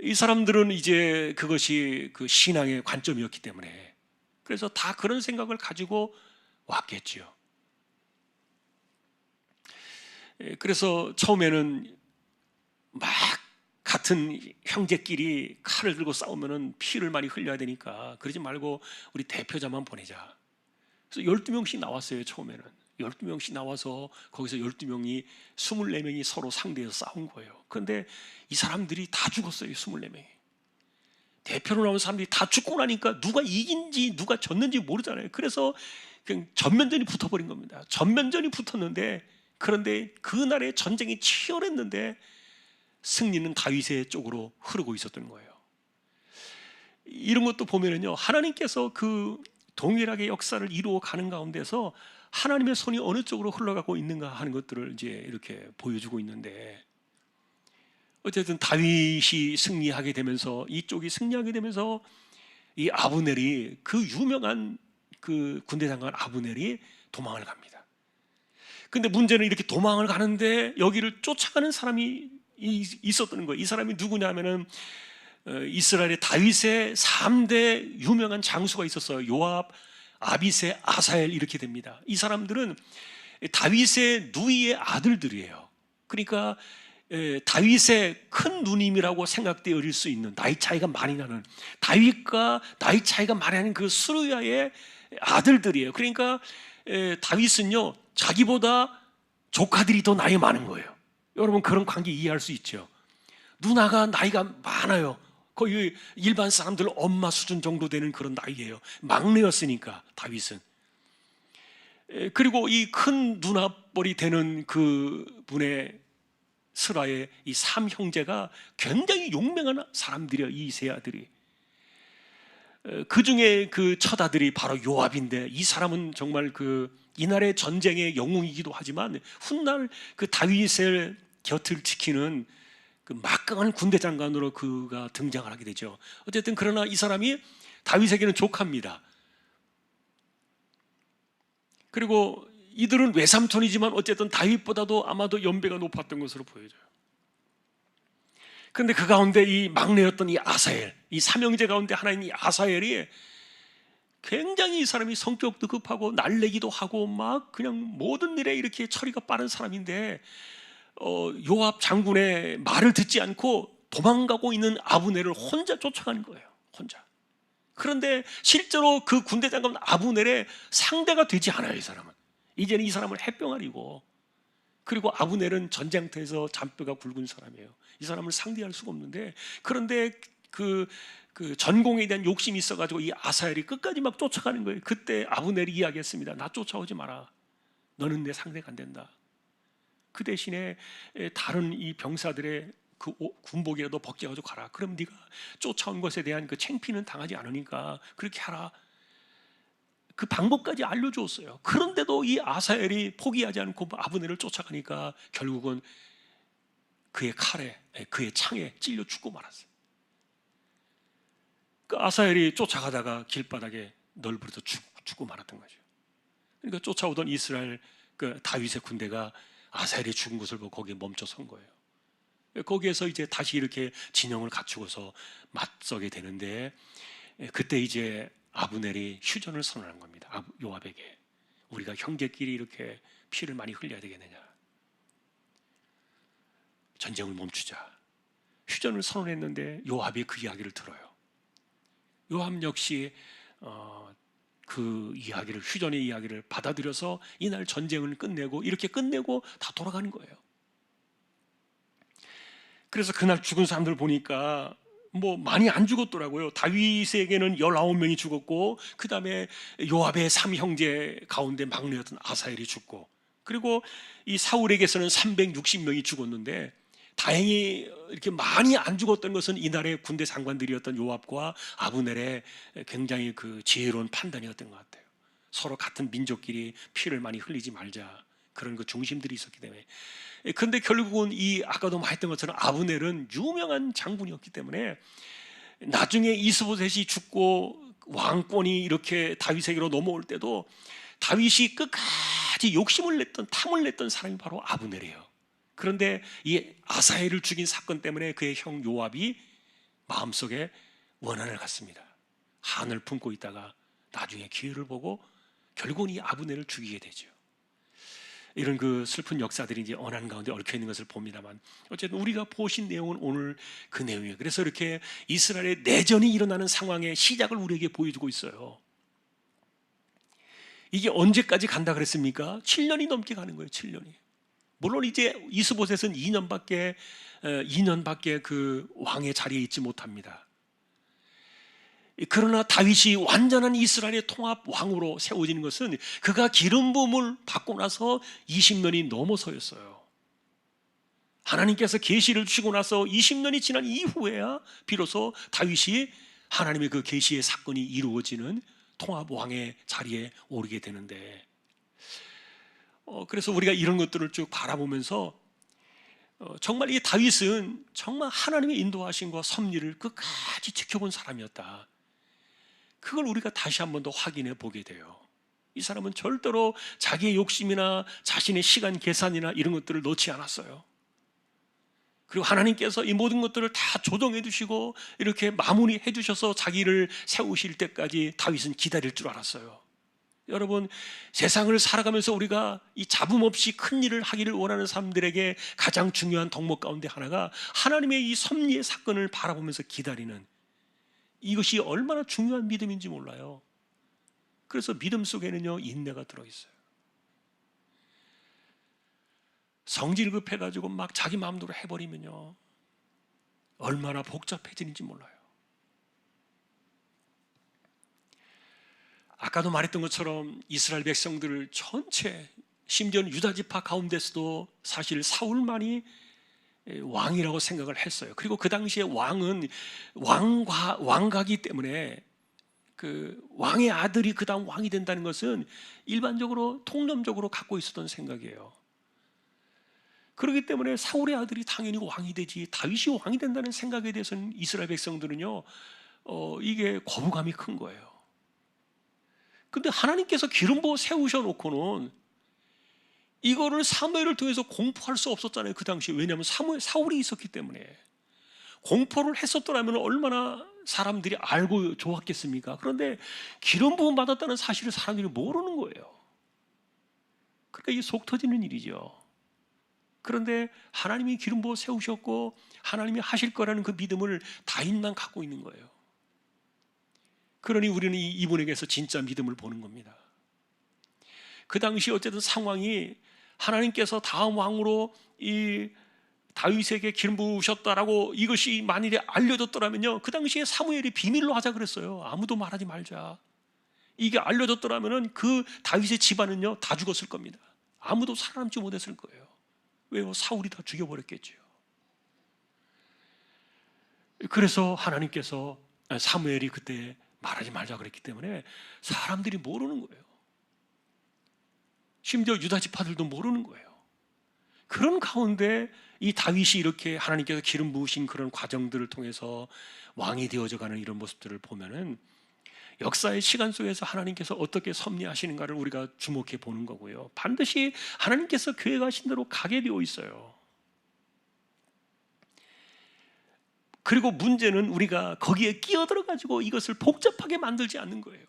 이 사람들은 이제 그것이 그 신앙의 관점이었기 때문에, 그래서 다 그런 생각을 가지고 왔겠죠. 그래서 처음에는 막 같은 형제끼리 칼을 들고 싸우면은 피를 많이 흘려야 되니까 그러지 말고 우리 대표자만 보내자. 그래서 12명씩 나왔어요. 처음에는 12명씩 나와서 거기서 12명이 24명이 서로 상대해서 싸운 거예요. 그런데 이 사람들이 다 죽었어요. 24명이. 대표로 나온 사람들이 다 죽고 나니까 누가 이긴지 누가 졌는지 모르잖아요. 그래서 그냥 전면전이 붙어버린 겁니다. 전면전이 붙었는데, 그런데 그날의 전쟁이 치열했는데 승리는 다윗의 쪽으로 흐르고 있었던 거예요. 이런 것도 보면은요, 하나님께서 그 동일하게 역사를 이루어 가는 가운데서 하나님의 손이 어느 쪽으로 흘러가고 있는가 하는 것들을 이제 이렇게 보여주고 있는데, 어쨌든 다윗이 승리하게 되면서, 이쪽이 승리하게 되면서 이 아브넬이, 그 유명한 그 군대 장관 아브넬이 도망을 갑니다. 근데 문제는 이렇게 도망을 가는데 여기를 쫓아가는 사람이 있었던 거예요. 이 사람이 누구냐면은 이스라엘의 다윗의 3대 유명한 장수가 있었어요. 요압, 아비새, 아사엘 이렇게 됩니다. 이 사람들은 다윗의 누이의 아들들이에요. 그러니까 다윗의 큰 누님이라고 생각되어질 수 있는, 나이 차이가 많이 나는, 다윗과 나이 차이가 많이 나는 그 스루야의 아들들이에요. 그러니까 다윗은요, 자기보다 조카들이 더 나이 많은 거예요. 여러분 그런 관계 이해할 수 있죠. 누나가 나이가 많아요. 거의 일반 사람들 엄마 수준 정도 되는 그런 나이예요. 막내였으니까 다윗은. 그리고 이 큰 누나뻘이 되는 그 분의 스라의 이 3형제가 굉장히 용맹한 사람들이에요. 이 세 아들이. 그 중에 그 첫 아들이 바로 요압인데, 이 사람은 정말 그 이날의 전쟁의 영웅이기도 하지만 훗날 그 다윗의 곁을 지키는 그 막강한 군대 장관으로 그가 등장을 하게 되죠. 어쨌든 그러나 이 사람이 다윗에게는 조카입니다. 그리고 이들은 외삼촌이지만 어쨌든 다윗보다도 아마도 연배가 높았던 것으로 보여져요. 그런데 그 가운데 이 막내였던 이 아사엘, 이 삼형제 가운데 하나인 이 아사엘이 굉장히 이 사람이 성격도 급하고 날래기도 하고 막 그냥 모든 일에 이렇게 처리가 빠른 사람인데, 요압 장군의 말을 듣지 않고 도망가고 있는 아브넬을 혼자 쫓아가는 거예요. 혼자. 그런데 실제로 그 군대 장관 아브넬의 상대가 되지 않아요. 이 사람은 이제는 이 사람을 햇병아리고, 그리고 아브넬은 전쟁터에서 잔뼈가 굵은 사람이에요. 이 사람을 상대할 수가 없는데, 그런데 그 전공에 대한 욕심이 있어가지고 이 아사엘이 끝까지 막 쫓아가는 거예요. 그때 아브넬이 이야기했습니다. 나 쫓아오지 마라. 너는 내 상대가 안 된다. 그 대신에 다른 이 병사들의 그 군복이라도 벗겨가지고 가라. 그럼 네가 쫓아온 것에 대한 그 창피는 당하지 않으니까 그렇게 하라. 그 방법까지 알려주었어요. 그런데도 이 아사엘이 포기하지 않고 아브넬을 쫓아가니까 결국은 그의 칼에, 그의 창에 찔려 죽고 말았어요. 그 아사엘이 쫓아가다가 길바닥에 널브러져 죽고 말았던 거죠. 그러니까 쫓아오던 이스라엘 그 다윗의 군대가 아사엘이 죽은 것을 보고 거기에 멈춰 선 거예요. 거기에서 이제 다시 이렇게 진영을 갖추고서 맞서게 되는데, 그때 이제 아브넬이 휴전을 선언한 겁니다. 요압에게. 우리가 형제끼리 이렇게 피를 많이 흘려야 되겠느냐, 전쟁을 멈추자. 휴전을 선언했는데 요압이 그 이야기를 들어요. 요압 역시 그 이야기를, 휴전의 이야기를 받아들여서 이날 전쟁을 끝내고, 이렇게 끝내고 다 돌아가는 거예요. 그래서 그날 죽은 사람들 보니까 뭐 많이 안 죽었더라고요. 다윗에게는 19명이 죽었고, 그 다음에 요압의 3형제 가운데 막내였던 아사엘이 죽고, 그리고 이 사울에게서는 360명이 죽었는데, 다행히 이렇게 많이 안 죽었던 것은 이날의 군대 장관들이었던 요압과 아브넬의 굉장히 그 지혜로운 판단이었던 것 같아요. 서로 같은 민족끼리 피를 많이 흘리지 말자, 그런 그 중심들이 있었기 때문에. 그런데 결국은 이 아까도 말했던 것처럼 아브넬은 유명한 장군이었기 때문에 나중에 이스보셋이 죽고 왕권이 이렇게 다윗에게로 넘어올 때도 다윗이 끝까지 욕심을 냈던, 탐을 냈던 사람이 바로 아브넬이에요. 그런데 이 아사엘을 죽인 사건 때문에 그의 형 요압이 마음속에 원한을 갖습니다. 한을 품고 있다가 나중에 기회를 보고 결국은 이 아브넬을 죽이게 되죠. 이런 그 슬픈 역사들이 이제 언한 가운데 얽혀 있는 것을 봅니다만, 어쨌든 우리가 보신 내용은 오늘 그 내용이에요. 그래서 이렇게 이스라엘의 내전이 일어나는 상황의 시작을 우리에게 보여주고 있어요. 이게 언제까지 간다 그랬습니까? 7년이 넘게 가는 거예요. 7년이. 물론 이제 이스보셋은 2년밖에 그 왕의 자리에 있지 못합니다. 그러나 다윗이 완전한 이스라엘의 통합 왕으로 세워지는 것은 그가 기름 부음을 받고 나서 20년이 넘어서였어요. 하나님께서 계시를 주시고 나서 20년이 지난 이후에야 비로소 다윗이 하나님의 그 계시의 사건이 이루어지는 통합 왕의 자리에 오르게 되는데, 그래서 우리가 이런 것들을 쭉 바라보면서 정말 이 다윗은 정말 하나님의 인도하심과 섭리를 끝까지 지켜본 사람이었다. 그걸 우리가 다시 한 번 더 확인해 보게 돼요. 이 사람은 절대로 자기의 욕심이나 자신의 시간 계산이나 이런 것들을 놓지 않았어요. 그리고 하나님께서 이 모든 것들을 다 조정해 주시고 이렇게 마무리해 주셔서 자기를 세우실 때까지 다윗은 기다릴 줄 알았어요. 여러분, 세상을 살아가면서 우리가 이 잡음 없이 큰 일을 하기를 원하는 사람들에게 가장 중요한 덕목 가운데 하나가 하나님의 이 섭리의 사건을 바라보면서 기다리는, 이것이 얼마나 중요한 믿음인지 몰라요. 그래서 믿음 속에는요, 인내가 들어있어요. 성질 급해가지고 막 자기 마음대로 해버리면요, 얼마나 복잡해지는지 몰라요. 아까도 말했던 것처럼 이스라엘 백성들 전체, 심지어는 유다 지파 가운데서도 사실 사울만이 왕이라고 생각을 했어요. 그리고 그 당시에 왕은 왕가기 때문에 그 왕의 아들이 그 다음 왕이 된다는 것은 일반적으로 통념적으로 갖고 있었던 생각이에요. 그렇기 때문에 사울의 아들이 당연히 왕이 되지, 다윗이 왕이 된다는 생각에 대해서는 이스라엘 백성들은요, 이게 거부감이 큰 거예요. 근데 하나님께서 기름 부어 세우셔 놓고는 이거를 사무엘을 통해서 공포할 수 없었잖아요, 그 당시에. 왜냐하면 사울이 있었기 때문에. 공포를 했었더라면 얼마나 사람들이 알고 좋았겠습니까? 그런데 기름 부음 받았다는 사실을 사람들이 모르는 거예요. 그러니까 이게 속 터지는 일이죠. 그런데 하나님이 기름 부어 세우셨고 하나님이 하실 거라는 그 믿음을 다윗만 갖고 있는 거예요. 그러니 우리는 이분에게서 진짜 믿음을 보는 겁니다. 그 당시 어쨌든 상황이 하나님께서 다음 왕으로 이 다윗에게 기름 부으셨다라고 이것이 만일에 알려졌더라면요, 그 당시에 사무엘이 비밀로 하자 그랬어요. 아무도 말하지 말자. 이게 알려졌더라면은 그 다윗의 집안은요 다 죽었을 겁니다. 아무도 살아남지 못했을 거예요. 왜요? 사울이 다 죽여버렸겠죠. 그래서 하나님께서 사무엘이 그때 말하지 말자 그랬기 때문에 사람들이 모르는 거예요. 심지어 유다 지파들도 모르는 거예요. 그런 가운데 이 다윗이 이렇게 하나님께서 기름 부으신 그런 과정들을 통해서 왕이 되어져가는 이런 모습들을 보면은 역사의 시간 속에서 하나님께서 어떻게 섭리하시는가를 우리가 주목해 보는 거고요. 반드시 하나님께서 계획하신 대로 가게 되어 있어요. 그리고 문제는 우리가 거기에 끼어들어 가지고 이것을 복잡하게 만들지 않는 거예요.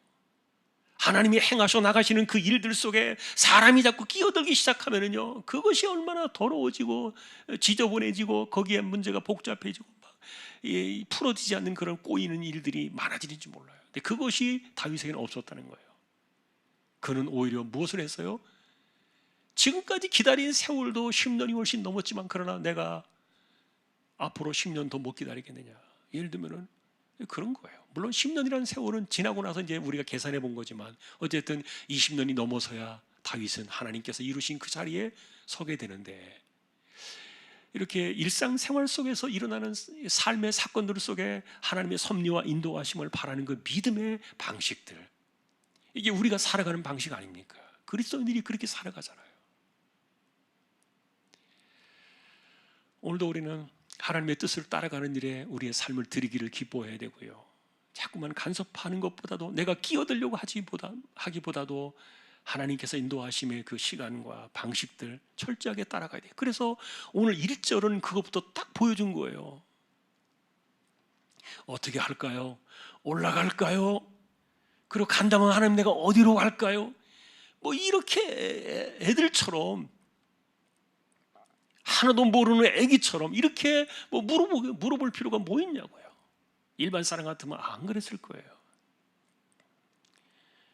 하나님이 행하셔 나가시는 그 일들 속에 사람이 자꾸 끼어들기 시작하면은요, 그것이 얼마나 더러워지고 지저분해지고 거기에 문제가 복잡해지고 막 풀어지지 않는 그런 꼬이는 일들이 많아지는지 몰라요. 근데 그것이 다윗에게는 없었다는 거예요. 그는 오히려 무엇을 했어요? 지금까지 기다린 세월도 10년이 훨씬 넘었지만 그러나 내가 앞으로 10년 더 못 기다리겠느냐. 예를 들면은 그런 거예요. 물론 10년이라는 세월은 지나고 나서 이제 우리가 계산해 본 거지만 어쨌든 20년이 넘어서야 다윗은 하나님께서 이루신 그 자리에 서게 되는데, 이렇게 일상생활 속에서 일어나는 삶의 사건들 속에 하나님의 섭리와 인도하심을 바라는 그 믿음의 방식들, 이게 우리가 살아가는 방식 아닙니까? 그리스도인들이 그렇게 살아가잖아요. 오늘도 우리는 하나님의 뜻을 따라가는 일에 우리의 삶을 드리기를 기뻐해야 되고요. 자꾸만 간섭하는 것보다도 내가 끼어들려고 하기보다도 하나님께서 인도하심의 그 시간과 방식들 철저하게 따라가야 돼요. 그래서 오늘 1절은 그것부터 딱 보여준 거예요. 어떻게 할까요? 올라갈까요? 그리고 간다면 하나님 내가 어디로 갈까요? 뭐 이렇게 애들처럼, 하나도 모르는 애기처럼 이렇게 뭐 물어볼 필요가 뭐 있냐고요. 일반 사람 같으면 안 그랬을 거예요.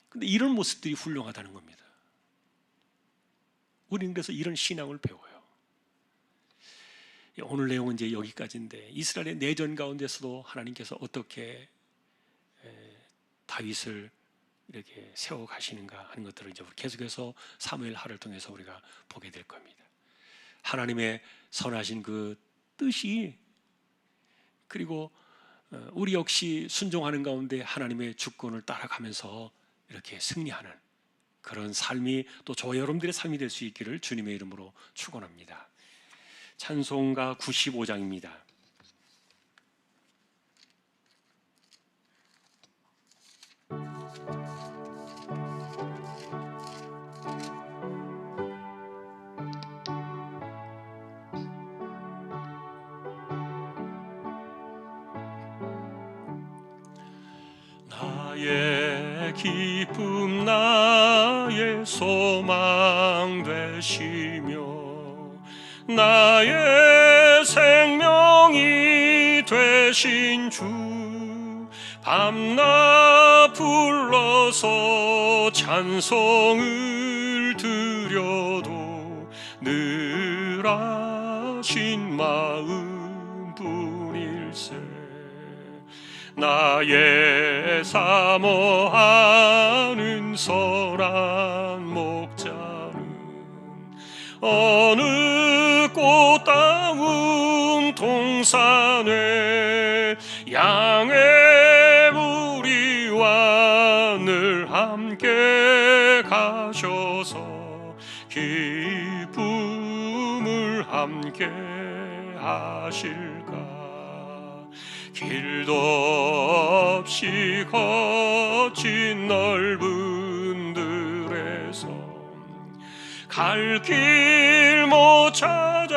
근데 이런 모습들이 훌륭하다는 겁니다. 우리는 그래서 이런 신앙을 배워요. 오늘 내용은 이제 여기까지인데, 이스라엘의 내전 가운데서도 하나님께서 어떻게 다윗을 이렇게 세워가시는가 하는 것들을 이제 계속해서 사무엘 하를 통해서 우리가 보게 될 겁니다. 하나님의 선하신 그 뜻이, 그리고 우리 역시 순종하는 가운데 하나님의 주권을 따라가면서 이렇게 승리하는 그런 삶이 또 저와 여러분들의 삶이 될 수 있기를 주님의 이름으로 축원합니다. 찬송가 95장입니다. 나의 기쁨 나의 소망 되시며 나의 생명이 되신 주, 밤낮 불러서 찬송을 드려도 늘 하신 마음뿐일세. 나의 사모하는 선한 목자는 어느 꽃다운 동산에 양의 무리와 늘 함께 가셔서 기쁨을 함께 하실까. 길도 없이 거친 넓은 들에서 갈 길 못 찾아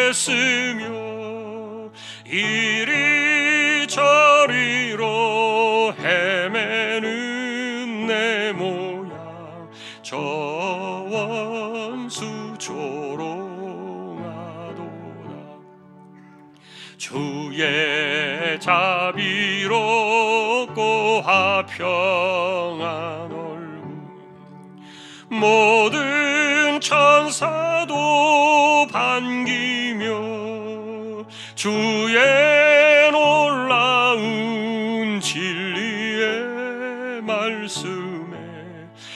애쓰며 이리저리로 헤매는 내 모양 저 원수 조롱하도다. 주의 자비롭고 화평한 얼굴 모든 천사도 반기며 주의 놀라운 진리의 말씀에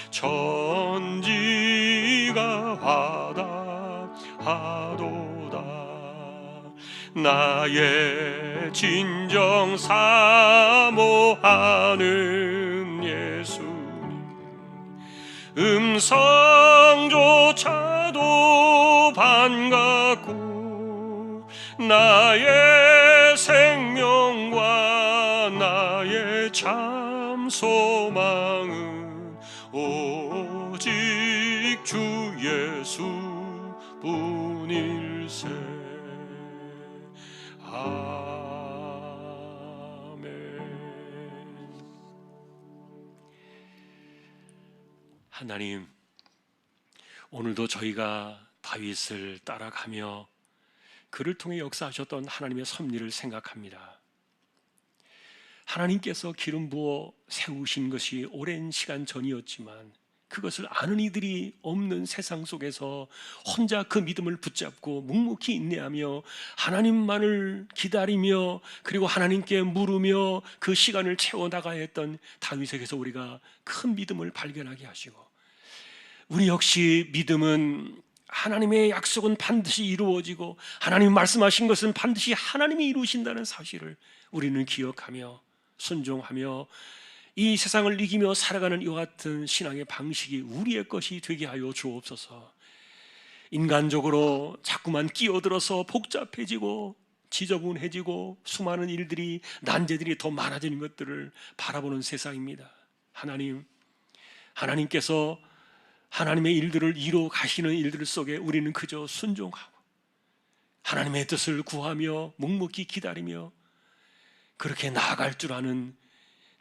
천지가 화답하도다. 나의 진정 사모하는 예수님, 음성조차도 반갑고 나의 생명과 나의 참 소망은 오직 주 예수뿐일세. 하나님, 오늘도 저희가 다윗을 따라가며 그를 통해 역사하셨던 하나님의 섭리를 생각합니다. 하나님께서 기름 부어 세우신 것이 오랜 시간 전이었지만 그것을 아는 이들이 없는 세상 속에서 혼자 그 믿음을 붙잡고 묵묵히 인내하며 하나님만을 기다리며 그리고 하나님께 물으며 그 시간을 채워나가야 했던 다윗에게서 우리가 큰 믿음을 발견하게 하시고, 우리 역시 믿음은 하나님의 약속은 반드시 이루어지고 하나님 말씀하신 것은 반드시 하나님이 이루신다는 사실을 우리는 기억하며 순종하며 이 세상을 이기며 살아가는 이와 같은 신앙의 방식이 우리의 것이 되게 하여 주옵소서. 인간적으로 자꾸만 끼어들어서 복잡해지고 지저분해지고 수많은 일들이, 난제들이 더 많아지는 것들을 바라보는 세상입니다. 하나님께서 하나님의 일들을 이루어 가시는 일들 속에 우리는 그저 순종하고 하나님의 뜻을 구하며 묵묵히 기다리며 그렇게 나아갈 줄 아는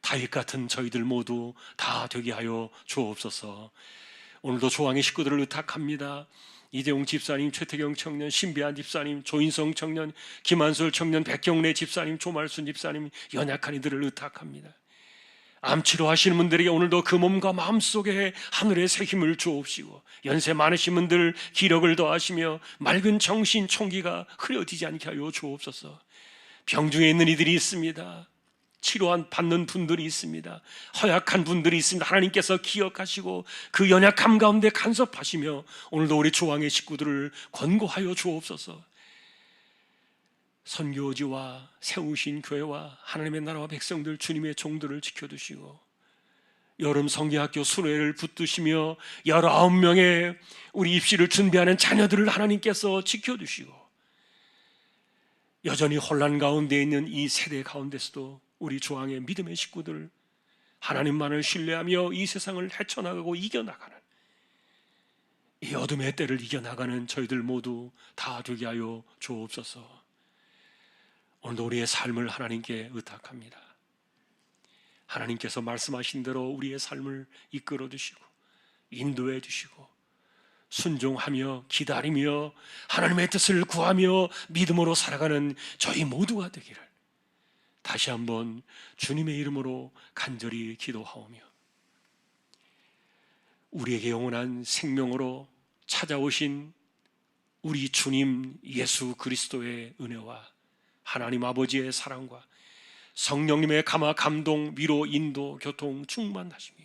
다윗 같은 저희들 모두 다 되게 하여 주옵소서. 오늘도 조항의 식구들을 의탁합니다. 이대용 집사님, 최태경 청년, 신비한 집사님, 조인성 청년, 김한솔 청년, 백경래 집사님, 조말순 집사님, 연약한 이들을 의탁합니다. 암 치료하시는 분들에게 오늘도 그 몸과 마음속에 하늘의 새 힘을 주옵시고, 연세 많으신 분들 기력을 더하시며 맑은 정신 총기가 흐려지지 않게 하여 주옵소서. 병중에 있는 이들이 있습니다. 치료 받는 분들이 있습니다. 허약한 분들이 있습니다. 하나님께서 기억하시고 그 연약함 가운데 간섭하시며 오늘도 우리 조항의 식구들을 권고하여 주옵소서. 선교지와 세우신 교회와 하나님의 나라와 백성들, 주님의 종들을 지켜주시고 여름 성경학교 수련회를 붙드시며 19명의 우리 입시를 준비하는 자녀들을 하나님께서 지켜주시고 여전히 혼란 가운데 있는 이 세대 가운데서도 우리 조항의 믿음의 식구들 하나님만을 신뢰하며 이 세상을 헤쳐나가고 이겨나가는 이 어둠의 때를 이겨나가는 저희들 모두 다 되게 하여 주옵소서. 오늘도 우리의 삶을 하나님께 의탁합니다. 하나님께서 말씀하신 대로 우리의 삶을 이끌어 주시고 인도해 주시고 순종하며 기다리며 하나님의 뜻을 구하며 믿음으로 살아가는 저희 모두가 되기를 다시 한번 주님의 이름으로 간절히 기도하오며 우리에게 영원한 생명으로 찾아오신 우리 주님 예수 그리스도의 은혜와 하나님 아버지의 사랑과 성령님의 감화, 감동, 위로, 인도, 교통, 충만하심이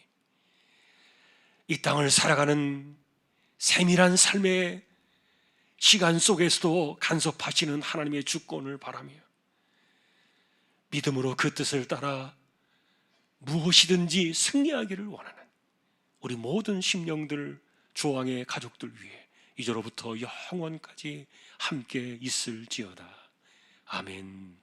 이 땅을 살아가는 세밀한 삶의 시간 속에서도 간섭하시는 하나님의 주권을 바라며 믿음으로 그 뜻을 따라 무엇이든지 승리하기를 원하는 우리 모든 심령들, 조항의 가족들 위해 이제로부터 영원까지 함께 있을지어다. 아멘.